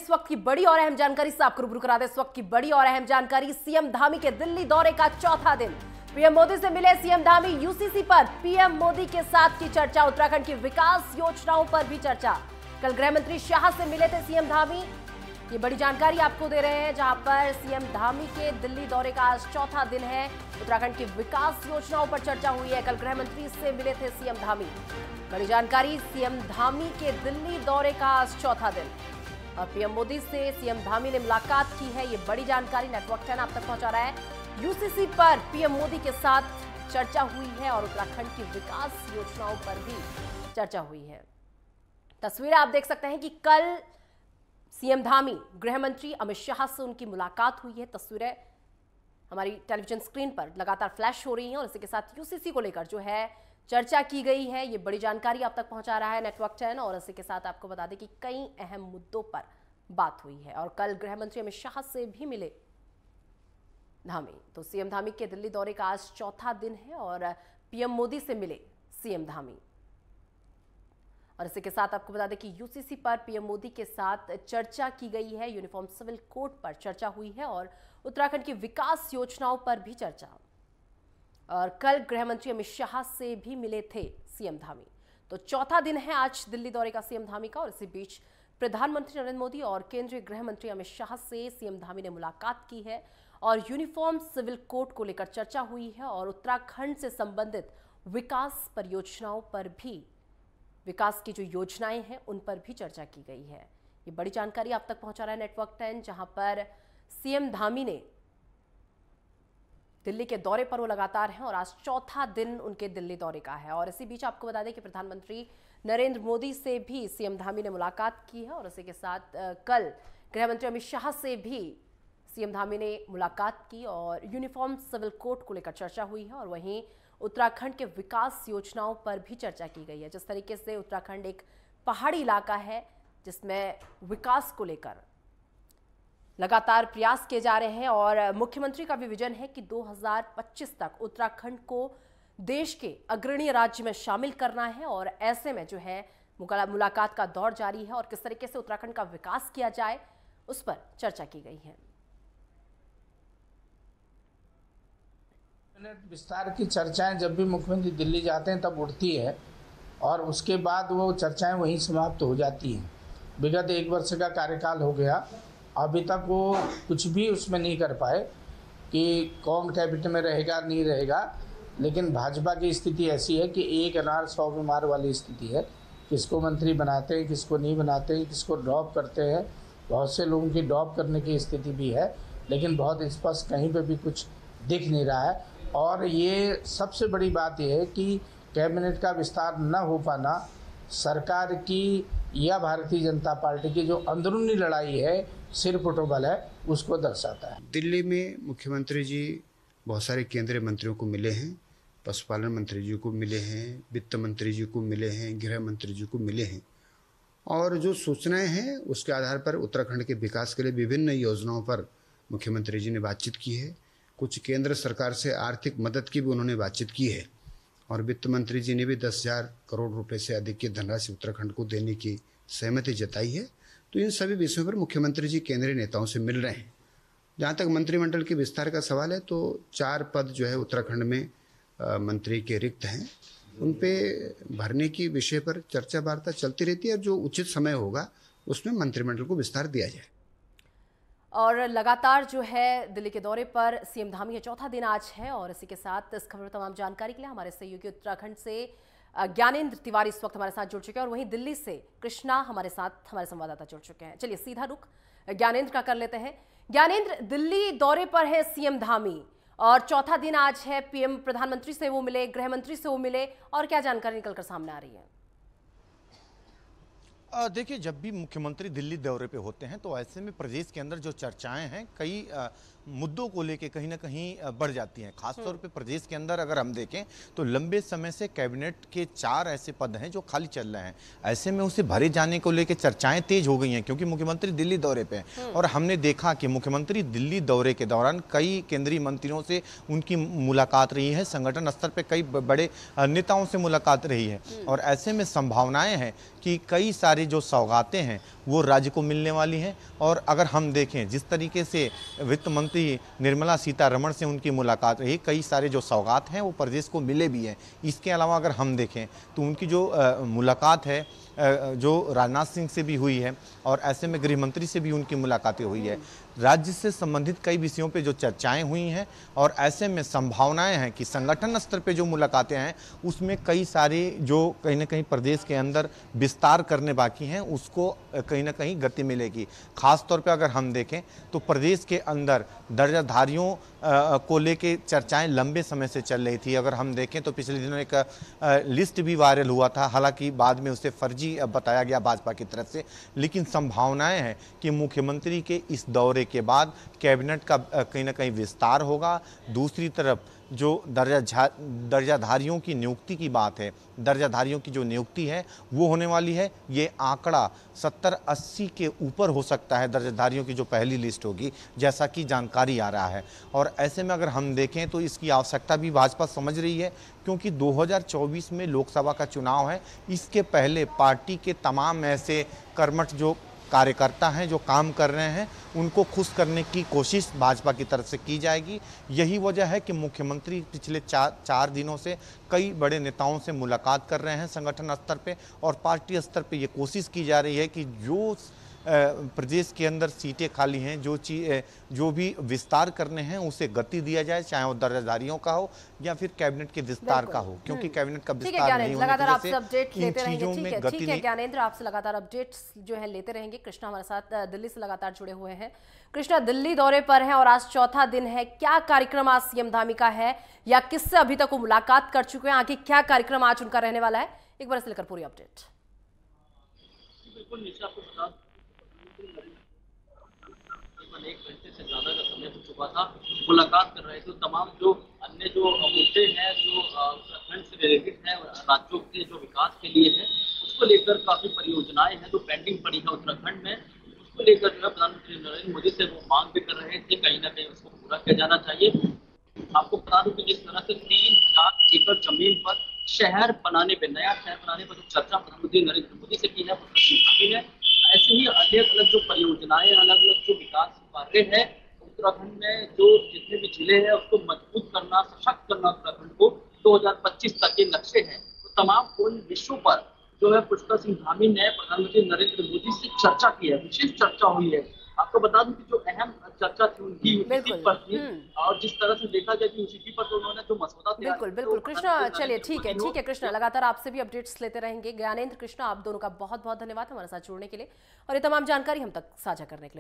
इस वक्त की बड़ी और अहम जानकारी से आपको रूबरू करा दे। इस वक्त की बड़ी और अहम जानकारी, सीएम धामी के दिल्ली दौरे का चौथा दिन। पीएम मोदी से मिले सीएम धामी। यूसीसी पर पीएम मोदी के साथ की चर्चा। उत्तराखंड की विकास योजनाओं पर भी चर्चा। कल गृह मंत्री शाह से मिले थे सीएम धामी। ये बड़ी जानकारी आपको दे रहे हैं, जहां पर सीएम धामी के दिल्ली दौरे का आज चौथा दिन है। उत्तराखंड की विकास योजनाओं पर चर्चा हुई है। कल गृह मंत्री से मिले थे सीएम धामी। बड़ी जानकारी, सीएम धामी के दिल्ली दौरे का आज चौथा दिन और पीएम मोदी से सीएम धामी ने मुलाकात की है। ये बड़ी जानकारी नेटवर्क 10 आप तक पहुंचा रहा है। यूसीसी पर पीएम मोदी के साथ चर्चा हुई है और उत्तराखंड की विकास योजनाओं पर भी चर्चा हुई है। तस्वीरें आप देख सकते हैं कि कल सीएम धामी गृह मंत्री अमित शाह से उनकी मुलाकात हुई है। तस्वीरें हमारी टेलीविजन स्क्रीन पर लगातार फ्लैश हो रही हैं और इसी के साथ यूसीसी को लेकर जो है चर्चा की गई है। ये बड़ी जानकारी आप तक पहुंचा रहा है नेटवर्क 10 और इसी के साथ आपको बता दें कि कई अहम मुद्दों पर बात हुई है। और कल गृह मंत्री अमित शाह से भी मिले धामी। तो सीएम धामी के दिल्ली दौरे का आज चौथा दिन है और पीएम मोदी से मिले सीएम धामी। और इसी के साथ आपको बता दें कि यूसीसी पर पीएम मोदी के साथ चर्चा की गई है। यूनिफॉर्म सिविल कोड पर चर्चा हुई है और उत्तराखंड की विकास योजनाओं पर भी चर्चा। और कल गृह मंत्री अमित शाह से भी मिले थे सीएम धामी। तो चौथा दिन है आज दिल्ली दौरे का सीएम धामी का। और इसी बीच प्रधानमंत्री नरेंद्र मोदी और केंद्रीय गृह मंत्री अमित शाह से सीएम धामी ने मुलाकात की है और यूनिफॉर्म सिविल कोड को लेकर चर्चा हुई है और उत्तराखंड से संबंधित विकास परियोजनाओं पर भी, विकास की जो योजनाएं हैं उन पर भी चर्चा की गई है। ये बड़ी जानकारी आप तक पहुंचा रहा है नेटवर्क 10, जहां पर सीएम धामी ने दिल्ली के दौरे पर वो लगातार हैं और आज चौथा दिन उनके दिल्ली दौरे का है। और इसी बीच आपको बता दें कि प्रधानमंत्री नरेंद्र मोदी से भी सीएम धामी ने मुलाकात की है और इसी के साथ कल गृह मंत्री अमित शाह से भी सीएम धामी ने मुलाकात की और यूनिफॉर्म सिविल कोड को लेकर चर्चा हुई है। और वहीं उत्तराखंड के विकास योजनाओं पर भी चर्चा की गई है। जिस तरीके से उत्तराखंड एक पहाड़ी इलाका है जिसमें विकास को लेकर लगातार प्रयास किए जा रहे हैं और मुख्यमंत्री का भी विजन है कि 2025 तक उत्तराखंड को देश के अग्रणी राज्य में शामिल करना है। और ऐसे में जो है मुलाकात का दौर जारी है और किस तरीके से उत्तराखंड का विकास किया जाए उस पर चर्चा की गई है। विस्तार की चर्चाएं जब भी मुख्यमंत्री दिल्ली जाते हैं तब उठती है और उसके बाद वो चर्चाएं वहीं समाप्त हो जाती हैं। विगत 1 वर्ष का कार्यकाल हो गया, अभी तक वो कुछ भी उसमें नहीं कर पाए कि कौन कैबिनेट में रहेगा नहीं रहेगा। लेकिन भाजपा की स्थिति ऐसी है कि एक अनार 100 बीमार वाली स्थिति है। किसको मंत्री बनाते हैं, किसको नहीं बनाते हैं, किसको ड्रॉप करते हैं। बहुत से लोगों की ड्रॉप करने की स्थिति भी है, लेकिन बहुत स्पष्ट कहीं पे भी कुछ दिख नहीं रहा है। और ये सबसे बड़ी बात यह है कि कैबिनेट का विस्तार न हो पाना सरकार की या भारतीय जनता पार्टी की जो अंदरूनी लड़ाई है, सिर फुटबल है, उसको दर्शाता है। दिल्ली में मुख्यमंत्री जी बहुत सारे केंद्रीय मंत्रियों को मिले हैं, पशुपालन मंत्री जी को मिले हैं, वित्त मंत्री जी को मिले हैं, गृह मंत्री जी को मिले हैं। और जो सूचनाएं हैं उसके आधार पर उत्तराखंड के विकास के लिए विभिन्न योजनाओं पर मुख्यमंत्री जी ने बातचीत की है। कुछ केंद्र सरकार से आर्थिक मदद की भी उन्होंने बातचीत की है और वित्त मंत्री जी ने भी 10,000 करोड़ रुपए से अधिक की धनराशि उत्तराखंड को देने की सहमति जताई है। तो इन सभी विषयों पर मुख्यमंत्री जी केंद्रीय नेताओं से मिल रहे हैं। जहाँ तक मंत्रिमंडल के विस्तार का सवाल है तो 4 पद जो है उत्तराखंड में मंत्री के रिक्त हैं, उन पे भरने की विषय पर चर्चा वार्ता चलती रहती है और जो उचित समय होगा उसमें मंत्रिमंडल को विस्तार दिया जाए। और लगातार जो है दिल्ली के दौरे पर सीएम धामी का चौथा दिन आज है। और इसी के साथ इस खबर तमाम जानकारी के लिए हमारे सहयोगी उत्तराखंड से ज्ञानेंद्र तिवारी इस वक्त हमारे साथ जुड़ चुके हैं और वहीं दिल्ली से कृष्णा हमारे साथ हमारे संवाददाता जुड़ चुके हैं। चलिए सीधा रुख ज्ञानेंद्र का कर लेते हैं। ज्ञानेंद्र, दिल्ली दौरे पर है सीएम धामी और चौथा दिन आज है। पीएम प्रधानमंत्री से वो मिले, गृह मंत्री से वो मिले, और क्या जानकारी निकलकर सामने आ रही है? देखिए, जब भी मुख्यमंत्री दिल्ली दौरे पे होते हैं तो ऐसे में प्रदेश के अंदर जो चर्चाएं हैं कई मुद्दों को लेके कहीं ना कहीं बढ़ जाती हैं। खासतौर पे प्रदेश के अंदर अगर हम देखें तो लंबे समय से कैबिनेट के 4 ऐसे पद हैं जो खाली चल रहे हैं। ऐसे में उसे भरे जाने को लेके चर्चाएं तेज हो गई हैं क्योंकि मुख्यमंत्री दिल्ली दौरे पे हैं। और हमने देखा कि मुख्यमंत्री दिल्ली दौरे के दौरान कई केंद्रीय मंत्रियों से उनकी मुलाकात रही है, संगठन स्तर पर कई बड़े नेताओं से मुलाकात रही है। और ऐसे में संभावनाएं हैं कि कई सारे सारी जो सौगातें हैं वो राज्य को मिलने वाली हैं। और अगर हम देखें जिस तरीके से वित्त मंत्री निर्मला सीतारमण से उनकी मुलाकात रही, कई सारे जो सौगात हैं वो प्रदेश को मिले भी हैं। इसके अलावा अगर हम देखें तो उनकी जो मुलाकात है जो राजनाथ सिंह से भी हुई है और ऐसे में गृह मंत्री से भी उनकी मुलाकातें हुई है। राज्य से संबंधित कई विषयों पे जो चर्चाएं हुई हैं और ऐसे में संभावनाएं हैं कि संगठन स्तर पे जो मुलाकातें हैं उसमें कई सारी जो कहीं ना कहीं प्रदेश के अंदर विस्तार करने बाकी हैं उसको कहीं ना कहीं गति मिलेगी। खास तौर पे अगर हम देखें तो प्रदेश के अंदर दर्जाधारियों को लेके चर्चाएं लंबे समय से चल रही थी। अगर हम देखें तो पिछले दिनों एक लिस्ट भी वायरल हुआ था, हालांकि बाद में उसे फर्जी बताया गया भाजपा की तरफ से, लेकिन संभावनाएं हैं कि मुख्यमंत्री के इस दौरे के बाद कैबिनेट का कहीं ना कहीं विस्तार होगा। दूसरी तरफ जो दर्जाधारियों की नियुक्ति की बात है, दर्जाधारियों की जो नियुक्ति है वो होने वाली है। ये आंकड़ा 70-80 के ऊपर हो सकता है दर्जाधारियों की जो पहली लिस्ट होगी, जैसा कि जानकारी आ रहा है। और ऐसे में अगर हम देखें तो इसकी आवश्यकता भी भाजपा समझ रही है, क्योंकि 2024 में लोकसभा का चुनाव है। इसके पहले पार्टी के तमाम ऐसे कर्मठ जो कार्यकर्ता हैं जो काम कर रहे हैं उनको खुश करने की कोशिश भाजपा की तरफ से की जाएगी। यही वजह है कि मुख्यमंत्री पिछले चार दिनों से कई बड़े नेताओं से मुलाकात कर रहे हैं संगठन स्तर पे, और पार्टी स्तर पे ये कोशिश की जा रही है कि जो प्रदेश के अंदर सीटें खाली हैं, जो भी विस्तार करने हैं उसे गति दिया जाए, चाहे वो दर्जाधारियों का हो या फिर कैबिनेट के विस्तार का हो, क्योंकि कैबिनेट का विस्तार नहीं होने की वजह से इन चीजों में गति ठीक है ज्ञानेंद्र, आपसे लगातार अपडेट्स जो है लेते रहेंगे। कृष्णा हमारे साथ दिल्ली से लगातार जुड़े हुए हैं। कृष्णा, दिल्ली दौरे पर है और आज चौथा दिन है, क्या कार्यक्रम आज सीएम धामी का है या किससे अभी तक वो मुलाकात कर चुके हैं, आगे क्या कार्यक्रम आज उनका रहने वाला है, एक बार इसे लेकर पूरी अपडेट। बिल्कुल, आपको बता 1 घंटे से ज्यादा का समय हो चुका था, मुलाकात कर रहे थे। तमाम जो अन्य जो मुद्दे हैं जो उत्तराखंड से रिलेटेड है, राज्यों के जो विकास के लिए है, उसको लेकर काफी परियोजनाएं हैं जो पेंडिंग पड़ी है उत्तराखंड में, उसको लेकर जो है प्रधानमंत्री नरेंद्र मोदी से वो मांग भी कर रहे थे, कहीं ना कहीं उसको पूरा किया जाना चाहिए। आपको बता दूं कि जिस तरह से 3000 एकड़ जमीन पर शहर बनाने पर, नया शहर बनाने पर जो चर्चा प्रधानमंत्री नरेंद्र मोदी से की है, ऐसे ही अलग अलग जो परियोजनाएं, अलग अलग जो विकास कार्य है उत्तराखंड में, जो जितने भी जिले हैं उसको मजबूत करना, सशक्त करना उत्तराखंड को 2025 तक के लक्ष्य है। तो तमाम उन विषयों पर जो है पुष्कर सिंह धामी ने प्रधानमंत्री नरेंद्र मोदी से चर्चा की है, विशेष चर्चा हुई है। आपको बता दूं कि जो अहम चर्चा थी उनकी यूसीसी पर थी, और जिस तरह से देखा जाए कि यूसीसी पर तो उन्होंने जो मसौदा तैयार किया। बिल्कुल कृष्णा, चलिए ठीक है कृष्णा, लगातार आपसे भी अपडेट्स लेते रहेंगे। ज्ञानेंद्र, कृष्णा, आप दोनों का बहुत बहुत धन्यवाद हमारे साथ जुड़ने के लिए और ये तमाम जानकारी हम तक साझा करने के लिए।